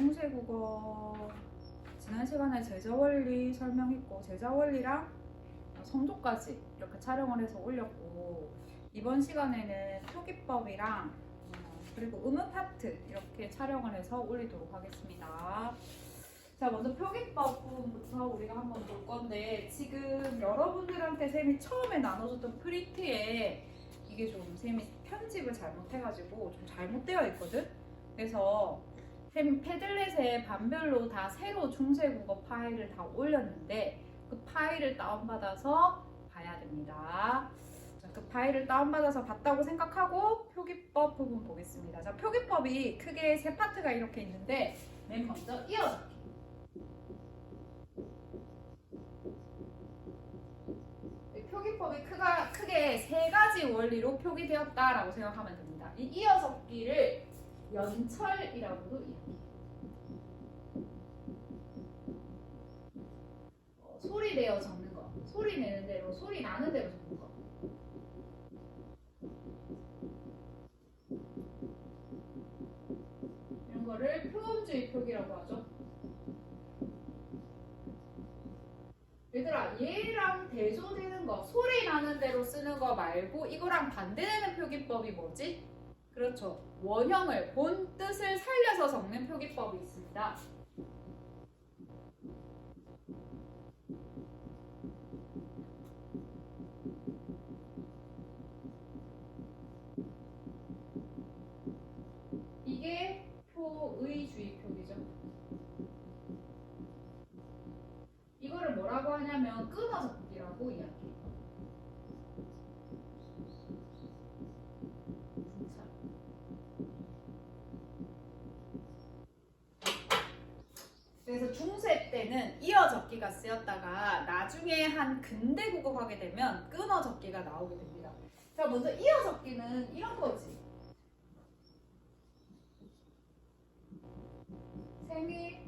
중세국어 지난 시간에 제자원리 설명했고 제자원리랑 성조까지 이렇게 촬영을 해서 올렸고, 이번 시간에는 표기법이랑 그리고 의무 파트 이렇게 촬영을 해서 올리도록 하겠습니다. 자, 먼저 표기법 부분부터 우리가 한번 볼 건데, 지금 여러분들한테 쌤이 처음에 나눠줬던 프린트에 이게 좀 쌤이 편집을 잘못해가지고 좀 잘못되어 있거든. 그래서 쌤 패들렛에 반별로 다 새로 중세국어 파일을 다 올렸는데 그 파일을 다운받아서 봐야 됩니다. 자, 그 파일을 다운받아서 봤다고 생각하고 표기법 부분 보겠습니다. 자, 표기법이 크게 세 파트가 이렇게 있는데, 맨 먼저 이어받기. 표기법이 크게 세 가지 원리로 표기되었다라고 생각하면 됩니다. 이 이어적기를 연철이라고도 이야기해요. 소리 내어 적는 거, 소리 내는 대로, 소리 나는 대로 적는 거. 이런 거를 표음주의 표기라고 하죠. 얘들아, 얘랑 대조되는 거, 소리 나는 대로 쓰는 거 말고 이거랑 반대되는 표기법이 뭐지? 그렇죠. 원형을, 본 뜻을 살려서 적는 표기법이 있습니다. 이게 표의주의 표기죠. 이거를 뭐라고 하냐면 끊어 적기라고 이야기해요. 그래서 중세 때는 이어 적기가 쓰였다가 나중에 한 근대 국어 가게 되면 끊어 적기가 나오게 됩니다. 자, 먼저 이어 적기는 이런 거지. 생일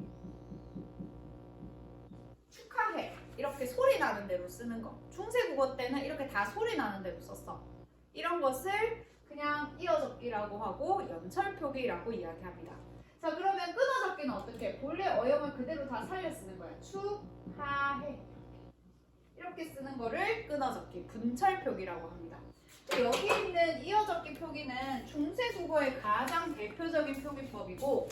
축하해, 이렇게 소리 나는 대로 쓰는 거. 중세 국어 때는 이렇게 다 소리 나는 대로 썼어. 이런 것을 그냥 이어 적기라고 하고 연철 표기라고 이야기합니다. 자, 그러면 끊어 적기는 어떻게? 본래 어형을 그대로 다 살려 쓰는 거야. 축하해, 이렇게 쓰는 거를 끊어 적기, 분철 표기라고 합니다. 여기 있는 이어 적기 표기는 중세 국어의 가장 대표적인 표기법이고,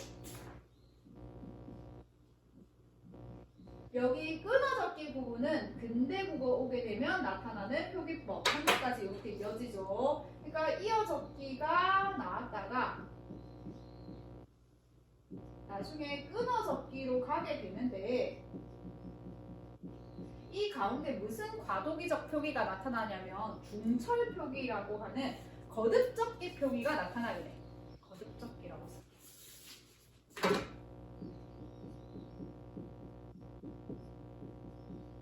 여기 끊어 적기 부분은 근대 국어 오게 되면 나타나는 표기법 한 가지 이렇게 이어지죠. 그러니까 이어 적기가 나왔다가 나중에 끊어 적기로 가게 되는데, 이 가운데 무슨 과도기적 표기가 나타나냐면 중철 표기라고 하는 거듭적기 표기가 나타나게 돼. 거듭적기라고 써.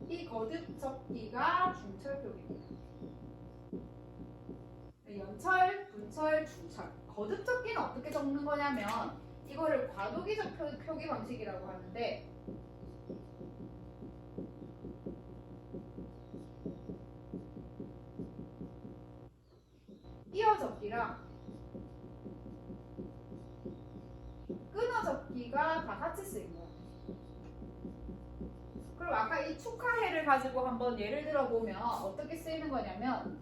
이 거듭적기가 중철 표기입니다. 연철, 분철, 중철. 거듭적기는 어떻게 적는 거냐면 이거를 과도기적 표기 방식이라고 하는데, 이어 적기랑 끊어 적기가 다 같이 쓰인 거야. 그리고 아까 이 축하해를 가지고 한번 예를 들어보면 어떻게 쓰이는 거냐면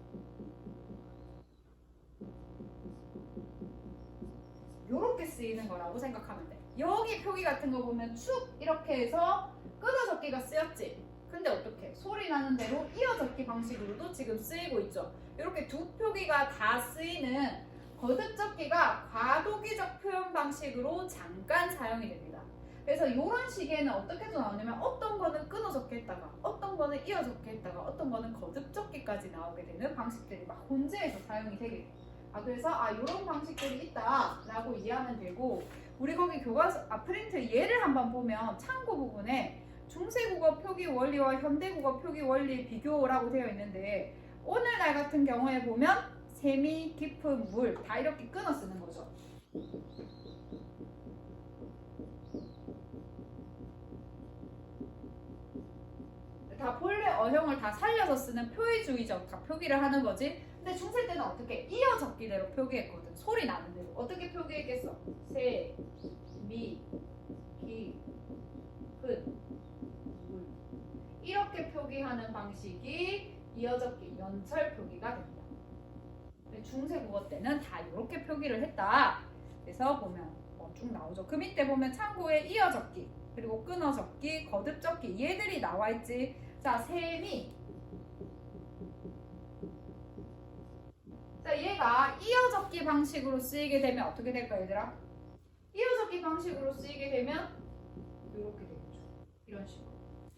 요렇게 쓰이는 거라고 생각하면 돼. 여기 표기 같은 거 보면 축 이렇게 해서 끊어 적기가 쓰였지. 근데 어떻게? 소리 나는 대로 이어 적기 방식으로도 지금 쓰이고 있죠. 이렇게 두 표기가 다 쓰이는 거듭 적기가 과도기적 표현 방식으로 잠깐 사용이 됩니다. 그래서 이런 식에는 어떻게 나오냐면 어떤 거는 끊어 적기 했다가 어떤 거는 이어 적기 했다가 어떤 거는 거듭 적기까지 나오게 되는 방식들이 막 혼재해서 사용이 되게 돼요. 그래서 이런 방식들이 있다라고 이해하면 되고, 우리 거기 교과서 프린트 예를 한번 보면 참고 부분에 중세국어 표기 원리와 현대국어 표기 원리 비교라고 되어 있는데, 오늘날 같은 경우에 보면 세미, 깊은, 물 다 이렇게 끊어 쓰는 거죠. 다 본래 어형을 다 살려서 쓰는 표의주의적 다 표기를 하는 거지. 근데 중세 때는 어떻게? 이어 적기대로 표기했거든. 소리 나는 대로. 어떻게 표기했겠어? 세, 미, 기, 근, 물. 이렇게 표기하는 방식이 이어적기, 연철 표기가 됩니다. 중세국어 때는 다 이렇게 표기를 했다. 그래서 보면 쭉 나오죠. 그 밑에 보면 참고에 이어적기, 그리고 끊어적기, 거듭적기 얘들이 나와 있지. 자, 셈이 자, 얘가 이어적기 방식으로 쓰이게 되면 어떻게 될까, 얘들아? 이어적기 방식으로 쓰이게 되면 이렇게 되겠죠. 이런 식으로.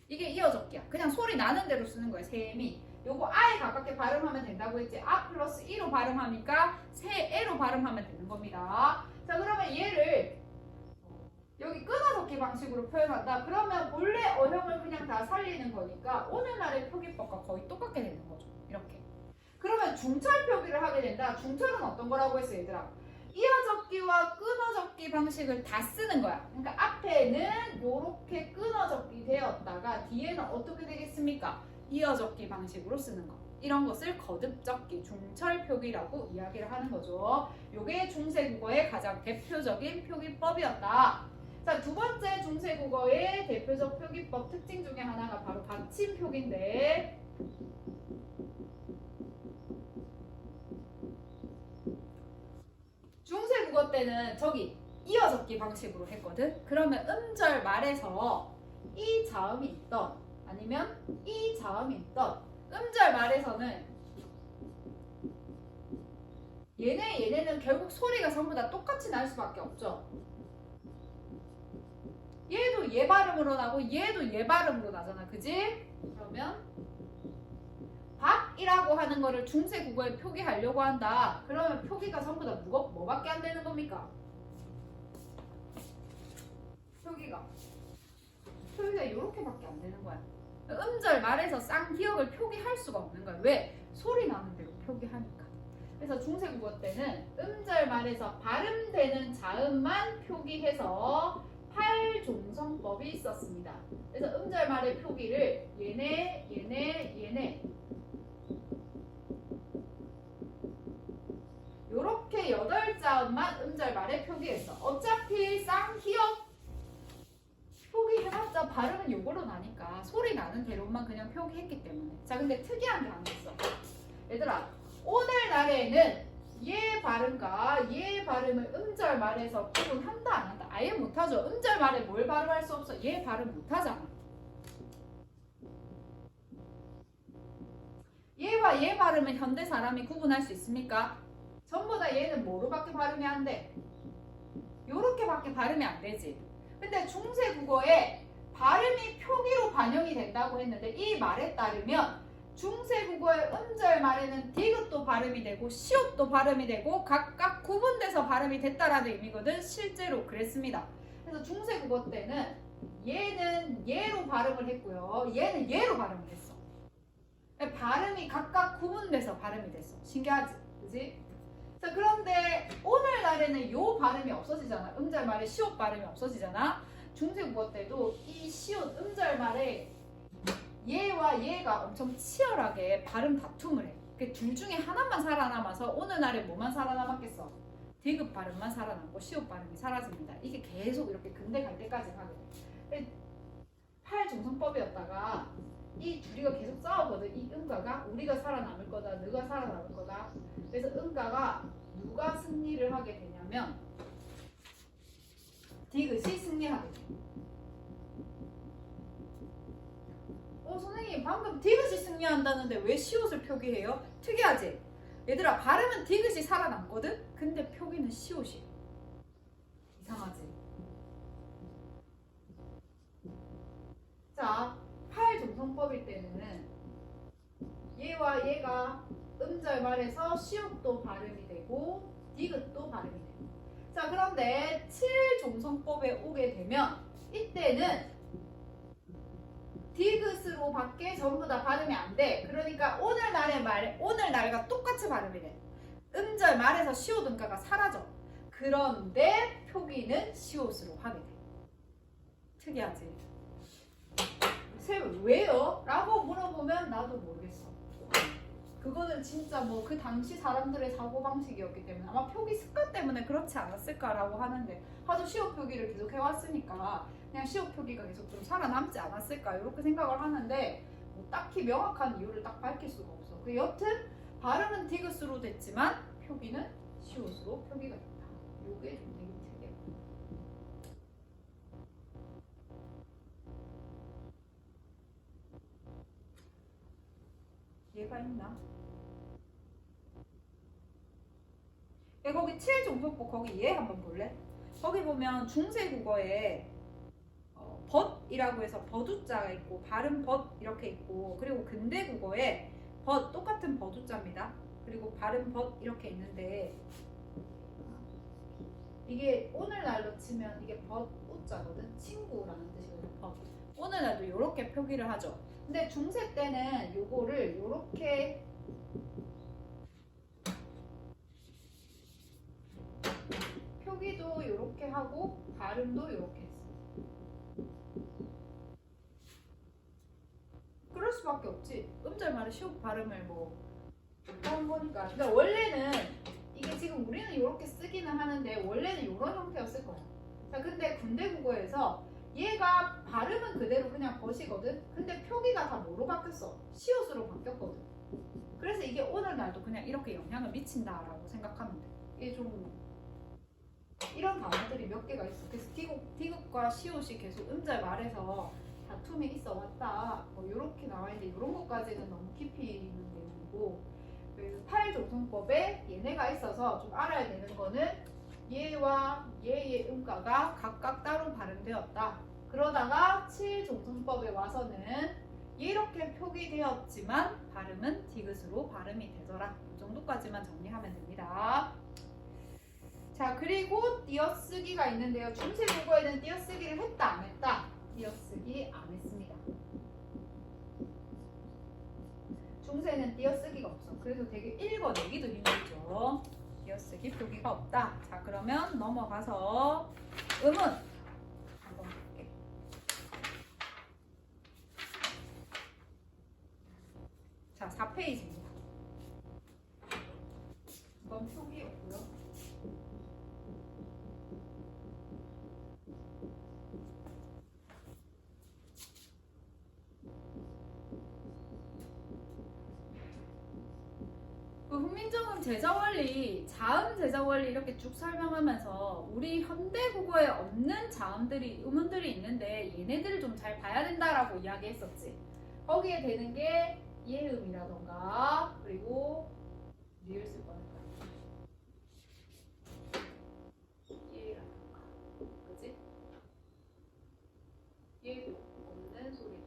이게 이어적기야. 그냥 소리 나는 대로 쓰는 거예요. 셈이. 요거 아에 가깝게 발음하면 된다고 했지. 아 플러스 이로 발음하니까 세에로 발음하면 되는 겁니다. 자, 그러면 얘를 여기 끊어적기 방식으로 표현한다. 그러면 본래 어형을 그냥 다 살리는 거니까 오늘날의 표기법과 거의 똑같게 되는 거죠. 이렇게. 그러면 중철 표기를 하게 된다. 중철은 어떤 거라고 했어, 얘들아? 이어적기와 끊어적기 방식을 다 쓰는 거야. 그러니까 앞에는 이렇게 끊어적기 되었다가 뒤에는 어떻게 되겠습니까? 이어적기 방식으로 쓰는 거. 이런 것을 거듭적기, 중철 표기라고 이야기를 하는 거죠. 이게 중세국어의 가장 대표적인 표기법이었다. 자, 두 번째 중세국어의 대표적 표기법 특징 중에 하나가 바로 받침 표기인데, 중세국어 때는 저기 이어적기 방식으로 했거든. 그러면 음절 말에서 이 자음이 있던 아니면 이 자음이 있던 음절 말에서는 얘네는 결국 소리가 전부 다 똑같이 날 수밖에 없죠. 얘도 얘 발음으로 나고 얘도 얘 발음으로 나잖아. 그지? 그러면 밥이라고 하는 거를 중세국어에 표기하려고 한다. 그러면 표기가 전부 다 뭐밖에 안 되는 겁니까? 표기가 이렇게밖에 안 되는 거야. 음절 말에서 쌍기역을 표기할 수가 없는 거야. 왜? 소리 나는 대로 표기하니까. 그래서 중세국어 때는 음절 말에서 발음되는 자음만 표기해서 팔종성법이 있었습니다. 그래서 음절 말의 표기를 얘네 요렇게 8자음만 음절 말에 표기했어. 어차피 쌍기역 표기해봤자 발음은 요거로 나니까 소리 나는 대로만 그냥 표기했기 때문에. 자, 근데 특이한 게 하나 있어. 얘들아, 오늘날에는 얘 발음과 얘 발음을 음절 말에서 구분한다 안 한다? 아예 못하죠. 음절 말에 뭘 발음할 수 없어? 얘 발음 못하잖아. 얘와 얘 발음을 현대 사람이 구분할 수 있습니까? 전부 다 얘는 뭐로밖에 발음이 안 돼? 요렇게밖에 발음이 안 되지. 근데 중세국어에 발음이 표기로 반영이 된다고 했는데 이 말에 따르면 중세국어의 음절 말에는 디귿도 발음이 되고 시옷도 발음이 되고 각각 구분돼서 발음이 됐다라는 의미거든. 실제로 그랬습니다. 그래서 중세국어 때는 얘는 얘로 발음을 했고요. 얘는 얘로 발음을 했어. 발음이 각각 구분돼서 발음이 됐어. 신기하지? 그지? 자, 그런데 오늘날에는 요 발음이 없어지잖아. 음절 말에 시옷 발음이 없어지잖아. 중세국어 때도 이 시옷 음절 말에 얘와 얘가 엄청 치열하게 발음 다툼을 해. 그 둘 중에 하나만 살아남아서 오늘날에 뭐만 살아남았겠어? 디귿 발음만 살아남고 시옷 발음이 사라집니다. 이게 계속 이렇게 근대 갈 때까지 가게 돼. 팔종성법이었다가 이 둘이가 계속 싸우거든. 이 음가가 우리가 살아남을 거다, 너가 살아남을 거다. 그래서 음가가 누가 승리를 하게 되냐면 디귿이 승리하게 돼. 선생님 방금 디귿이 승리한다는데 왜 시옷을 표기해요? 특이하지? 얘들아, 발음은 디귿이 살아남거든? 근데 표기는 시옷이에요. 이상하지? 자, 팔종성법일 때는 얘와 얘가 음절 말에서 시옷도 발음이 되고 디귿도 발음이 되고. 자, 그런데 칠종성법에 오게 되면 이때는 디귿으로 밖에 전부 다 발음이 안 돼. 그러니까 오늘날의 말에 오늘날과 똑같이 발음이 돼. 음절 말에서 시옷 음가가 사라져. 그런데 표기는 시옷으로 하게 돼. 특이하지? 쌤 왜요? 라고 물어보면 나도 모르겠어. 그거는 진짜 뭐 그 당시 사람들의 사고방식이었기 때문에 아마 표기 습관 때문에 그렇지 않았을까라고 하는데, 하도 시옷 표기를 계속 해왔으니까 그냥 시옷 표기가 계속 좀 살아남지 않았을까 이렇게 생각을 하는데, 뭐 딱히 명확한 이유를 딱 밝힐 수가 없어. 그 여튼 발음은 디귿으로 됐지만 표기는 시옷으로 표기가 됐다. 요게 좀 되게 특이해요. 얘가 있나? 거기 7종속법 거기 얘 한번 볼래? 거기 보면 중세국어에 벗이라고 해서 버두자가 있고 발음 벗 이렇게 있고, 그리고 근대국어에 벗 똑같은 버두자입니다. 그리고 발음 벗 이렇게 있는데, 이게 오늘날로 치면 이게 벗 우자거든. 친구라는 뜻이거든. 벗. 오늘날도 이렇게 표기를 하죠. 근데 중세 때는 요거를 요렇게 표기도 이렇게 하고 발음도 이렇게 했어. 그럴 수밖에 없지. 음절말의 시옷 발음을 뭐 못하는 거니까. 근데 원래는 이게 지금 우리는 이렇게 쓰기는 하는데 원래는 이런 형태였을 거야. 자, 근데 군대국어에서 얘가 발음은 그대로 그냥 벗이거든. 근데 표기가 다 뭐로 바뀌었어? 시옷으로 바뀌었거든. 그래서 이게 오늘날도 그냥 이렇게 영향을 미친다라고 생각하면 돼. 이게 좀 이런 단어들이 몇 개가 있어. 그래서 디귿과 시옷이 계속 음절 말에서 다툼이 있어 왔다. 뭐 이렇게 나와 있는데 이런 것까지는 너무 깊이 있는 내용이고, 8조성법에 얘네가 있어서 좀 알아야 되는 거는 얘와 얘의 음가가 각각 따로 발음되었다. 그러다가 7조성법에 와서는 이렇게 표기되었지만 발음은 디귿으로 발음이 되더라. 이 정도까지만 정리하면 됩니다. 자, 그리고 띄어쓰기가 있는데요. 중세국어에는 띄어쓰기를 했다 안 했다? 띄어쓰기 안 했습니다. 중세는 띄어쓰기가 없어. 그래서 되게 읽어내기도 힘들죠. 띄어쓰기 표기가 없다. 자, 그러면 넘어가서 음은 한번 볼게. 자, 4페이지입니다. 이건 표기였고요. 훈민정음 제자원리, 자음 제자원리 이렇게 쭉 설명하면서 우리 현대국어에 없는 자음들이, 음운들이 있는데 얘네들을 좀 잘 봐야 된다라고 이야기했었지. 거기에 되는 게 예음이라던가, 그리고 리을 쓸 뻔했다. 예라던가, 그지? 예도 없는 소리.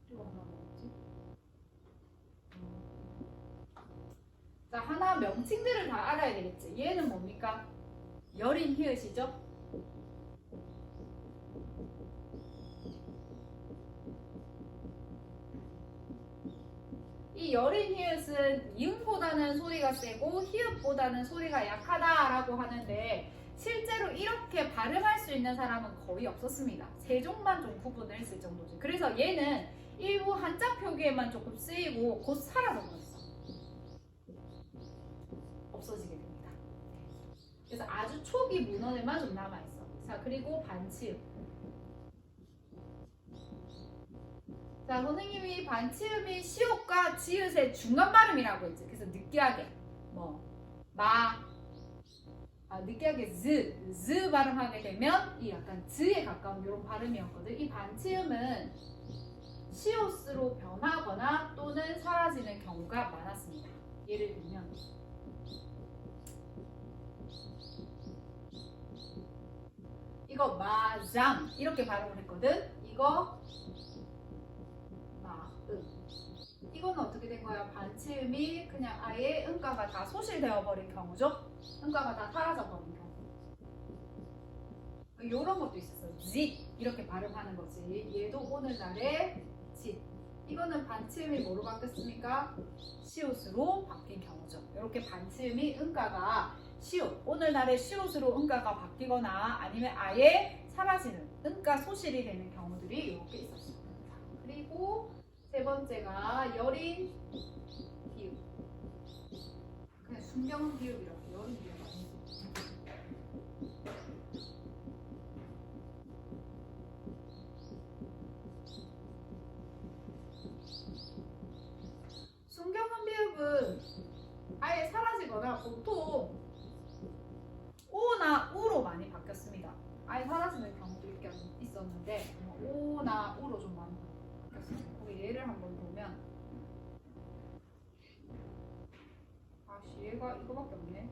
그리고 하나 뭐였지? 자, 하나 명칭들을 다 알아야 되겠지. 얘는 뭡니까? 여린 히읗이죠? 이 여린 히읗은 이음보다는 소리가 세고 히읗보다는 소리가 약하다라고 하는데, 실제로 이렇게 발음할 수 있는 사람은 거의 없었습니다. 세종만 좀 구분을 했을 정도지. 그래서 얘는 일부 한자 표기에만 조금 쓰이고 곧 사라져버렸어. 없어지게 됩니다. 그래서 아주 초기 문헌에만 좀 남아있어. 자, 그리고 반치음. 자, 선생님이 반치음이 시옷과 지읒의 중간 발음이라고 했지. 그래서 느끼하게 느끼하게 즈 발음하게 되면 이 약간 즈에 가까운 이런 발음이었거든. 이 반치음은 시옷으로 변하거나 또는 사라지는 경우가 많았습니다. 예를 들면 이거 마잠 이렇게 발음을 했거든. 이거 이거는 어떻게 된 거야? 반치음이 그냥 아예 음가가 다 소실되어 버린 경우죠. 음가가 다 사라져 버린 경우. 이런 것도 있었어요. 짓 이렇게 발음하는 거지. 얘도 오늘날의 짓. 이거는 반치음이 뭐로 바뀌었습니까? 시옷으로 바뀐 경우죠. 이렇게 반치음이 음가가 시옷, 오늘날의 시옷으로 음가가 바뀌거나 아니면 아예 사라지는 음가 소실이 되는 경우들이 이렇게 있었어요. 그리고 세 번째가 여린 비읍. 그냥 순경 비읍이라고 여린 비읍 아니고. 순경은 비읍은 아예 사라지거나 보통 오나 우로 많이 바뀌었습니다. 아예 사라지는 경우도 있었는데 오나 우로 좀 많이 바뀌었습니다. 거기 예를 한번 보면 아씨 얘가 이거밖에 없네.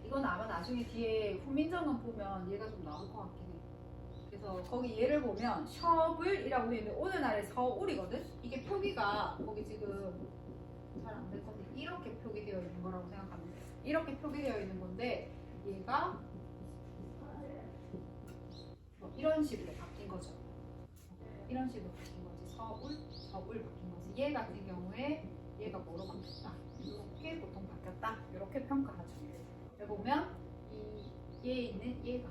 이건 아마 나중에 뒤에 훈민정음 보면 얘가 좀 나올 것 같긴 해. 그래서 거기 얘를 보면 셔블이라고 되어 있는데 오늘날의 서울이거든? 이게 표기가 거기 지금 잘 안 될 건데 이렇게 표기되어 있는 거라고 생각하면 돼요. 이렇게 표기되어 있는 건데 얘가 뭐 이런 식으로 바뀐 거죠. 이런 식으로 바뀐 거지. 서울 바뀐 거지. 얘 같은 경우에 얘가 뭐로 바뀌었다. 이렇게 보통 바뀌었다. 이렇게 평가하죠. 여기 보면 얘에 있는 얘가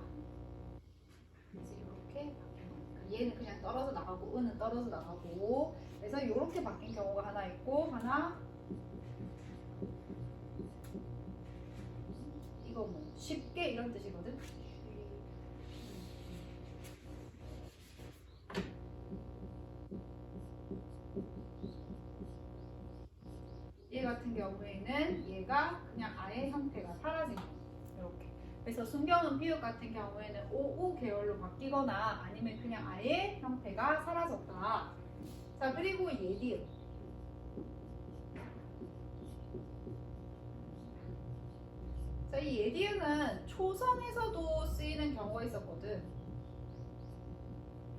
이렇게 바뀐 거니까 얘는 그냥 떨어져 나가고 은은 떨어져 나가고 그래서 이렇게 바뀐 경우가 하나 있고 하나 이거 뭐 쉽게 이런 뜻이거든. 얘 같은 경우에는 얘가 그냥 아예 형태가 사라진 거 이렇게. 그래서 순경은 비읍 같은 경우에는 오우 계열로 바뀌거나 아니면 그냥 아예 형태가 사라졌다. 자 그리고 예디읍. 자 이 예디읍은 초성에서도 쓰이는 경우가 있었거든.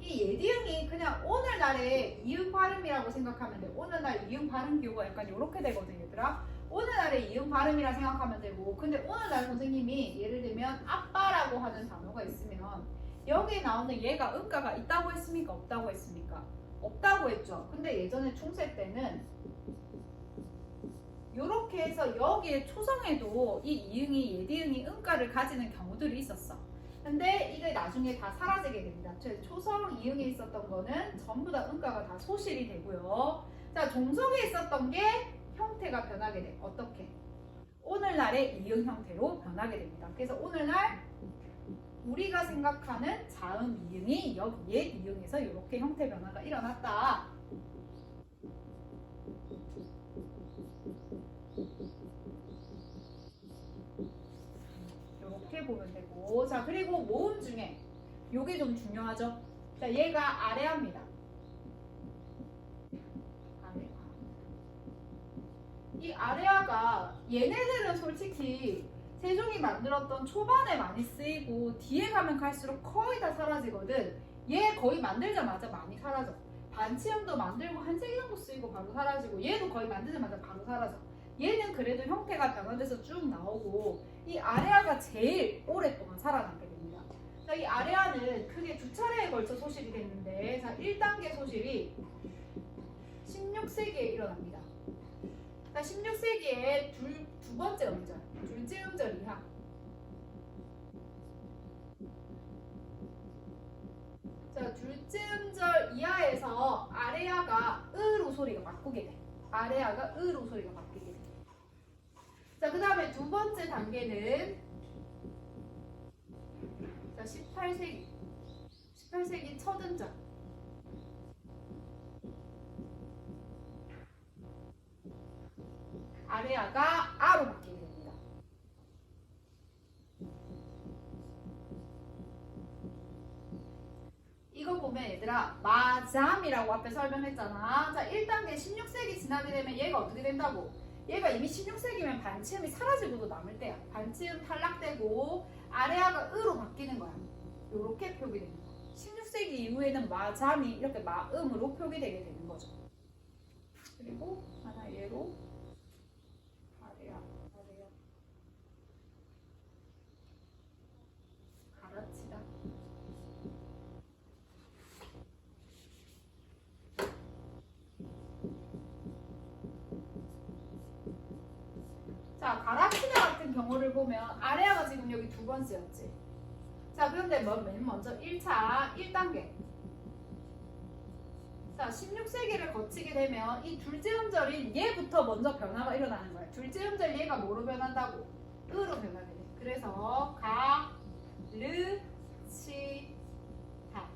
이 예디음이 그냥 오늘날의 이음 발음이라고 생각하면 돼. 오늘날 이음 발음 기호가 약간 이렇게 되거든 얘들아. 오늘날의 이음 발음이라 생각하면 되고 근데 오늘날 선생님이 예를 들면 아빠라고 하는 단어가 있으면 여기에 나오는 얘가 음가가 있다고 했습니까? 없다고 했습니까? 없다고 했죠. 근데 예전에 중세 때는 이렇게 해서 여기에 초성에도 이 이응이 예디응이 음가를 가지는 경우들이 있었어. 근데 이게 나중에 다 사라지게 됩니다. 초성 이응에 있었던 거는 전부 다 음가가 다 소실이 되고요. 자, 종속에 있었던 게 형태가 변하게 돼. 어떻게? 오늘날의 이응 형태로 변하게 됩니다. 그래서 오늘날 우리가 생각하는 자음 이응이 여기에 이응에서 이렇게 형태 변화가 일어났다. 이렇게 보면 되고, 자 그리고 모음 중에 요게 좀 중요하죠. 자 얘가 아래아입니다. 이 아래아가 얘네들은 솔직히 세종이 만들었던 초반에 많이 쓰이고 뒤에 가면 갈수록 거의 다 사라지거든. 얘 거의 만들자마자 많이 사라져. 반치음도 만들고 한 3개 정도 쓰이고 바로 사라지고 얘도 거의 만들자마자 바로 사라져. 얘는 그래도 형태가 변화돼서 쭉 나오고 이 아래아가 제일 오랫동안 살아남게 됩니다. 자, 이 아래아는 크게 2차례에 걸쳐 소실이 됐는데 자 1단계 소실이 16세기에 일어납니다. 자, 16세기에 두 번째 음절, 둘째 음절 이하. 자, 둘째 음절 이하에서 아래아가 으로 소리가 바꾸게 돼. 아래아가 으로 소리가 바뀌게 돼. 자, 그 다음에 두 번째 단계는 자, 18세기 첫 음절. 아래아가 아로 바뀌게 됩니다. 이거 보면 얘들아 마잠이라고 앞에 설명했잖아. 자 1단계 16세기 지나게 되면 얘가 어떻게 된다고? 얘가 이미 16세기면 반치음이 사라지고도 남을 때야. 반치음 탈락되고 아래아가 으로 바뀌는 거야. 이렇게 표기되는 거야. 16세기 이후에는 마잠이 이렇게 마음으로 표기되게 되는 거죠. 그리고 하나 얘로 가르치다. 자 자, 가라치네 같은 경우를 보면 아래아가 지금 여기 두 번 쓰였지. 자, 그런데 맨 먼저 1차 1단계. 자, 16세기를 거치게 되면 이 둘째 음절인 얘부터 먼저 변화가 일어나는 거야. 둘째 음절 얘가 뭐로 변한다고? 으로 변하게 돼. 그래서 가, 르, 치, 다.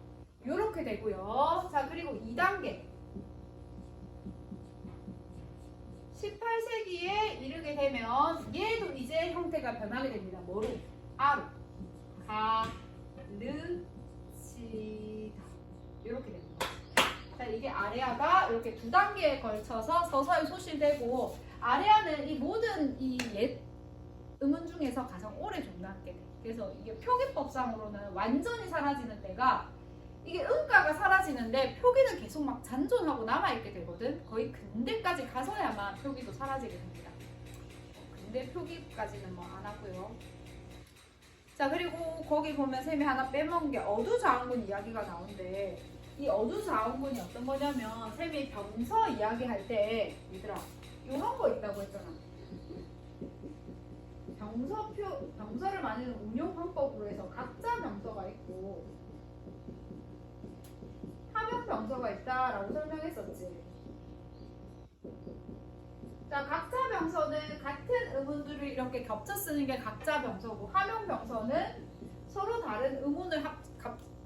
요렇게 되고요. 자, 그리고 2단계. 18세기에 이르게 되면 얘도 이제 형태가 변하게 됩니다. 뭐로? 아로. 가, 르, 치, 다. 요렇게 됩니다. 자, 이게 아레아가 이렇게 두 단계에 걸쳐서 서서히 소실되고, 아레아는 이 모든 이 옛 음운 중에서 가장 오래 존재하게 돼. 그래서 이게 표기법상으로는 완전히 사라지는 때가, 이게 음가가 사라지는데 표기는 계속 막 잔존하고 남아있게 되거든. 거의 근대까지 가서야만 표기도 사라지게 됩니다. 근대 표기까지는 뭐 안 하고요. 자, 그리고 거기 보면 쌤이 하나 빼먹은 게 어두자원군 이야기가 나오는데, 이 어두자원군이 어떤 거냐면 쌤이 병서 이야기할 때 얘들아 이런 거 있다고 했잖아. 병서를 만드는 운용 방법으로 해서 각자 병서가 있고 하명 병서가 있다라고 설명했었지. 자, 각자 병서는 같은 음운들을 이렇게 겹쳐 쓰는 게 각자 병서고, 하명 병서는 서로 다른 음운을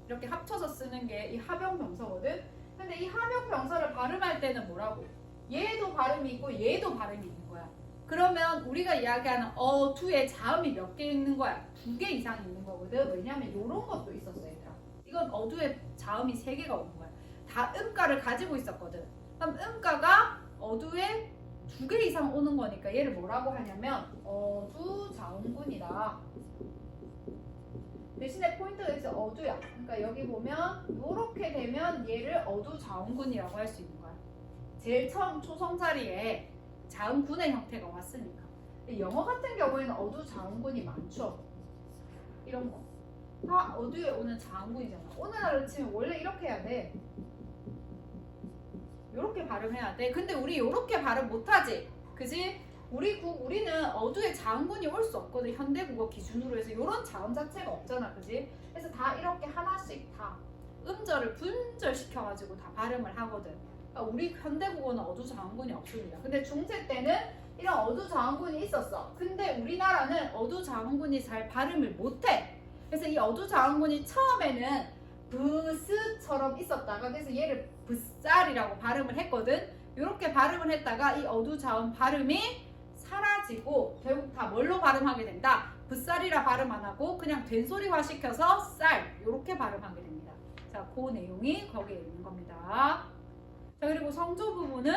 이렇게 합쳐서 쓰는 게 이 하명 병서거든. 근데 이 하명 병서를 발음할 때는 뭐라고? 얘도 발음이 있고 얘도 발음이 있는 거야. 그러면 우리가 이야기하는 어두의 자음이 몇 개 있는 거야? 2개 이상 있는 거거든. 왜냐면 이런 것도 있었어, 얘들아. 이건 어두의 자음이 3개가 오는 거야. 다 음가를 가지고 있었거든. 그럼 음가가 어두의 2개 이상 오는 거니까 얘를 뭐라고 하냐면 어두자음군이다. 대신에 포인트가 있어. 어두야. 그러니까 여기 보면 이렇게 되면 얘를 어두자음군이라고 할 수 있는 거야. 제일 처음 초성 자리에 자음군의 형태가 왔으니까. 영어 같은 경우에는 어두자음군이 많죠. 이런 거. 다 어두에 오는 자음군이잖아. 오늘날로 치면 원래 이렇게 해야 돼. 요렇게 발음해야 돼. 근데 우리 요렇게 발음 못하지? 그지? 우리는 어두에 자음군이 올 수 없거든. 현대국어 기준으로 해서 요런 자음 자체가 없잖아. 그지? 그래서 다 이렇게 하나씩 다 음절을 분절시켜가지고 다 발음을 하거든. 그러니까 우리 현대국어는 어두 자음군이 없습니다. 근데 중세 때는 이런 어두 자음군이 있었어. 근데 우리나라는 어두 자음군이 잘 발음을 못해. 그래서 이 어두 자음군이 처음에는 브스처럼 있었다가, 그래서 얘를 브쌀이라고 발음을 했거든. 이렇게 발음을 했다가 이 어두 자음 발음이 사라지고 결국 다 뭘로 발음하게 된다? 붓살이라 발음 안 하고 그냥 된소리화 시켜서 쌀 이렇게 발음하게 됩니다. 자, 그 내용이 거기에 있는 겁니다. 자, 그리고 성조 부분은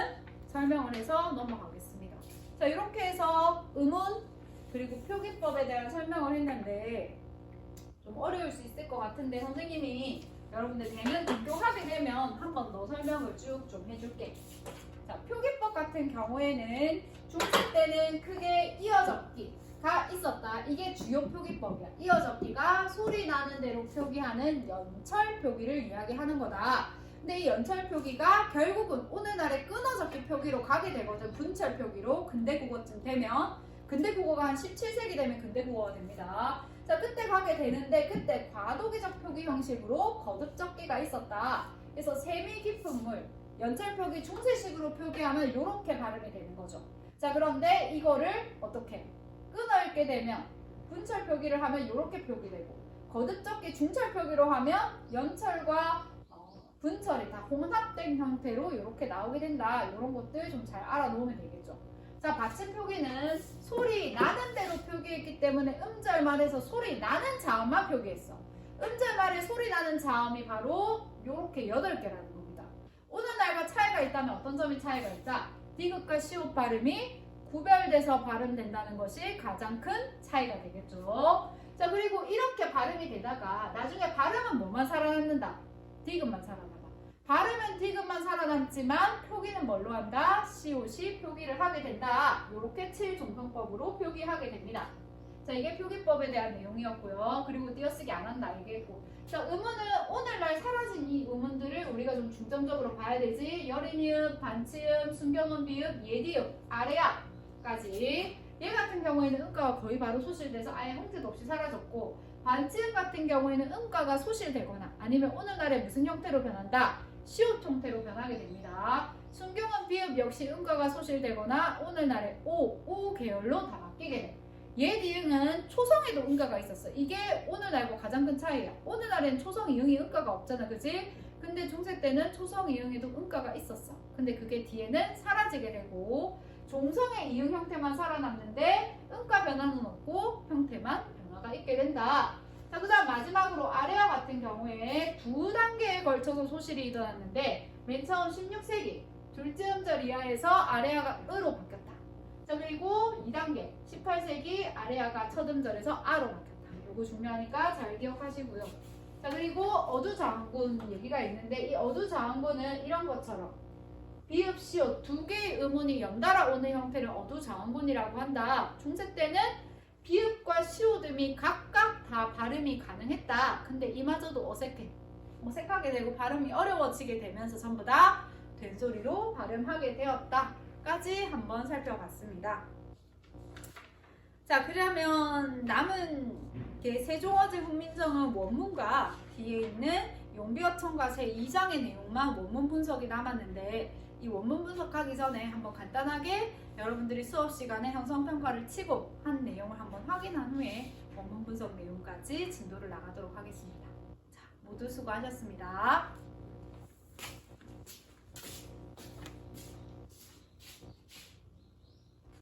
설명을 해서 넘어가겠습니다. 자, 이렇게 해서 음운 그리고 표기법에 대한 설명을 했는데 좀 어려울 수 있을 것 같은데 선생님이 여러분들 대면 등교하게 되면 한 번 더 설명을 쭉 좀 해줄게. 자, 표기법 같은 경우에는 중세 때는 크게 이어적기가 있었다. 이게 주요 표기법이야. 이어적기가 소리 나는 대로 표기하는 연철 표기를 이야기하는 거다. 근데 이 연철 표기가 결국은 오늘날의 끊어적기 표기로 가게 되거든. 분철 표기로. 근대국어쯤 되면, 근대국어가 한 17세기 되면 근대국어가 됩니다. 자, 그때 가게 되는데 그때 과도기적 표기 형식으로 거듭적기가 있었다. 그래서 셈이 깊은 물, 연철 표기 중세식으로 표기하면 이렇게 발음이 되는 거죠. 자, 그런데 이거를 어떻게 끊어 읽게 되면 분철 표기를 하면 이렇게 표기되고, 거듭적기 중철 표기로 하면 연철과 분철이 다 혼합된 형태로 이렇게 나오게 된다. 이런 것들 좀 잘 알아놓으면 되겠죠. 자, 받침 표기는 소리 나는 대로 표기했기 때문에 음절말에서 소리 나는 자음만 표기했어. 음절말에 소리 나는 자음이 바로 이렇게 8개라는 겁니다. 오늘날과 차이가 있다면 어떤 점이 차이가 있다? 디귿과 시옷 발음이 구별돼서 발음된다는 것이 가장 큰 차이가 되겠죠. 자, 그리고 이렇게 발음이 되다가 나중에 발음은 뭐만 살아남는다? 디귿만 살아남아. 발음은 디귿만 살아남지만 표기는 뭘로 한다? 시옷이 표기를 하게 된다. 이렇게 7종평법으로 표기하게 됩니다. 자, 이게 표기법에 대한 내용이었고요. 그리고 띄어쓰기 안 한다 얘기했고. 자, 음운은 오늘날 사라진 이 음운들을 우리가 좀 중점적으로 봐야 되지. 여린이읍, 반치음, 순경음 비읍, 예디읍, 아래압까지 얘 같은 경우에는 음가가 거의 바로 소실돼서 아예 형태도 없이 사라졌고, 반지음 같은 경우에는 음가가 소실되거나 아니면 오늘날에 무슨 형태로 변한다? 시옷 형태로 변하게 됩니다. 순경은 비읍 역시 음가가 소실되거나 오늘날에 오 계열로 다 바뀌게 돼. 얘 디응은 초성에도 음가가 있었어. 이게 오늘날과 가장 큰 차이야. 오늘날엔 초성 이응이 음가가 없잖아, 그지? 근데 중세 때는 초성 이응에도 음가가 있었어. 근데 그게 뒤에는 사라지게 되고, 종성의 이응 형태만 살아남는데 음가 변화는 없고 형태만 변화가 있게 된다. 자, 그 다음 마지막으로 아래와 같은 경우에 두 단계에 걸쳐서 소실이 일어났는데, 맨 처음 16세기 둘째 음절 이하에서 아래아가 으로 바뀌었다. 자, 그리고 2단계 18세기 아래아가 첫 음절에서 아로 바뀌었다. 이거 중요하니까 잘 기억하시고요. 자, 그리고 어두자항군 얘기가 있는데, 이 어두자항군은 이런 것처럼 비읍, 시옷 두 개의 음운이 연달아 오는 형태를 어두자항군이라고 한다. 중세 때는 비읍과 시옷음이 각각 다 발음이 가능했다. 근데 이마저도 어색하게 되고 발음이 어려워지게 되면서 전부 다 된소리로 발음하게 되었다 까지 한번 살펴봤습니다. 자, 그러면 남은 세종어제 훈민정음 원문과 뒤에 있는 용비어천가 제2장의 내용만 원문 분석이 남았는데, 이 원문 분석하기 전에 한번 간단하게 여러분들이 수업 시간에 형성평가를 치고 한 내용을 한번 확인한 후에 원문 분석 내용까지 진도를 나가도록 하겠습니다. 자, 모두 수고하셨습니다.